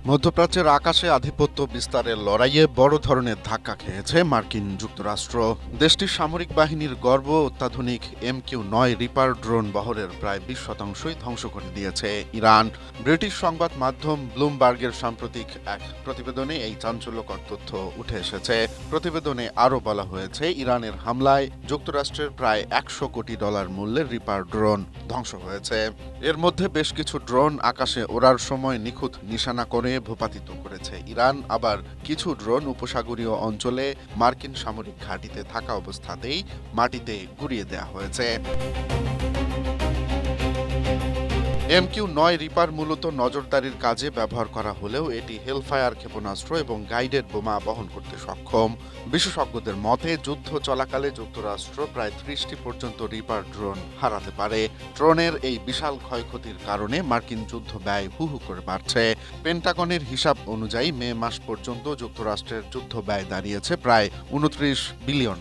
মধ্যপ্রাচ্যের আকাশে আধিপত্য বিস্তারের লড়াইয়ে বড় ধরনের ধাক্কা খেয়েছে মার্কিন যুক্তরাষ্ট্র। দেশটির সামরিক বাহিনীর গর্ব অত্যাধুনিক MQ-9 রিপার ড্রোন বহরের প্রায় 20% ধ্বংস করে দিয়েছে ইরান। ব্রিটিশ সংবাদ মাধ্যম ব্লুমবার্গের সাম্প্রতিক এক প্রতিবেদনে এই চাঞ্চল্যকর তথ্য উঠে এসেছে। প্রতিবেদনে আরও বলা হয়েছে, ইরানের হামলায় যুক্তরাষ্ট্রের প্রায় $100 কোটি মূল্যের রিপার ড্রোন ধ্বংস হয়েছে। এর মধ্যে বেশ কিছু ড্রোন আকাশে ওড়ার সময় নিখুঁত নিশানা করে ভূপাতিত করেছে ইরান, আবার কিছু ড্রোন উপসাগরীয় অঞ্চলে মার্কিন সামরিক ঘাঁটিতে থাকা অবস্থাতেই মাটিতে গুঁড়িয়ে দেওয়া হয়েছে। MQ-9 রিপার মূলত নজরদারির কাজে ব্যবহার করা হলেও এটি হেলফায়ার ক্ষেপণাস্ত্র এবং গাইডেড বোমা বহন করতে সক্ষম। বিশেষজ্ঞদের মতে, যুদ্ধ চলাকালে যুক্তরাষ্ট্র প্রায় 30টি পর্যন্ত রিপার ড্রোন হারাতে পারে। ড্রোনের এই বিশাল ক্ষয়ক্ষতির কারণে মার্কিন যুদ্ধ ব্যয় হু হু করে বাড়ছে। পেন্টাগনের হিসাব অনুযায়ী মে মাস পর্যন্ত যুক্তরাষ্ট্রের যুদ্ধ ব্যয় দাঁড়িয়েছে প্রায় $29 বিলিয়ন।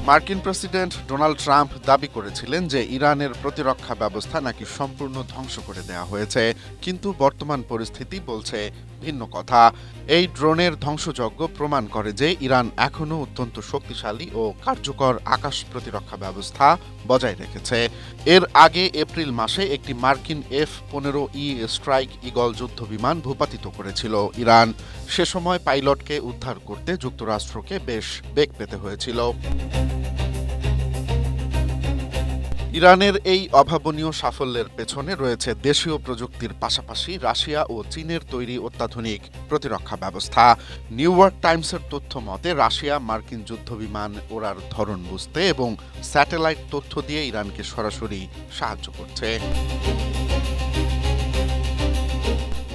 মার্কিন প্রেসিডেন্ট ডোনাল্ড ট্রাম্প দাবি করেছিলেন যে ইরানের প্রতিরক্ষা ব্যবস্থা নাকি সম্পূর্ণ ধ্বংস করে দেওয়া হয়েছে, কিন্তু বর্তমান পরিস্থিতি বলছে ভিন্ন কথা। এই ড্রোনের ধ্বংসযজ্ঞ প্রমাণ করে যে ইরান এখনও অত্যন্ত শক্তিশালী ও কার্যকর আকাশ প্রতিরক্ষা ব্যবস্থা বজায় রেখেছে। এর আগে এপ্রিল মাসে একটি মার্কিন F-15E স্ট্রাইক ঈগল যুদ্ধবিমান ভূপাতিত করেছিল ইরান। সে সময় পাইলটকে উদ্ধার করতে যুক্তরাষ্ট্রকে বেশ বেগ পেতে হয়েছিল। ইরানের এই অভাবনীয় সাফল্যের পেছনে রয়েছে দেশীয় প্রযুক্তির পাশাপাশি রাশিয়া ও চীনের তৈরি অত্যাধুনিক প্রতিরক্ষা ব্যবস্থা। নিউ ইয়র্ক টাইমসের তথ্য মতে, রাশিয়া মার্কিন যুদ্ধবিমান ওড়ার ধরন বুঝতে এবং স্যাটেলাইট তথ্য দিয়ে ইরানকে সরাসরি সাহায্য করছে।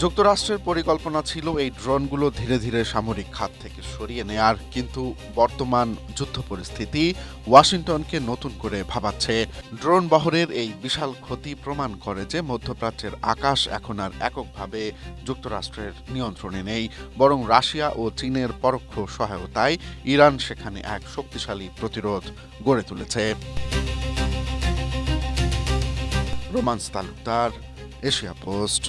যুক্তরাষ্ট্রের পরিকল্পনা ছিল এই ড্রোনগুলো ধীরে ধীরে সামরিক খাত থেকে সরিয়ে নেয়ার, কিন্তু বর্তমান যুদ্ধ পরিস্থিতি ওয়াশিংটনকে নতুন করে ভাবাচ্ছে। ড্রোন বহরের এই বিশাল ক্ষতি প্রমাণ করে যে মধ্যপ্রাচ্যের আকাশ এখন আর এককভাবে যুক্তরাষ্ট্রের নিয়ন্ত্রণে নেই, বরং রাশিয়া ও চীনের পরোক্ষ সহায়তায় ইরান সেখানে এক শক্তিশালী প্রতিরোধ গড়ে তুলেছে। Romance Talukdar, Asia post.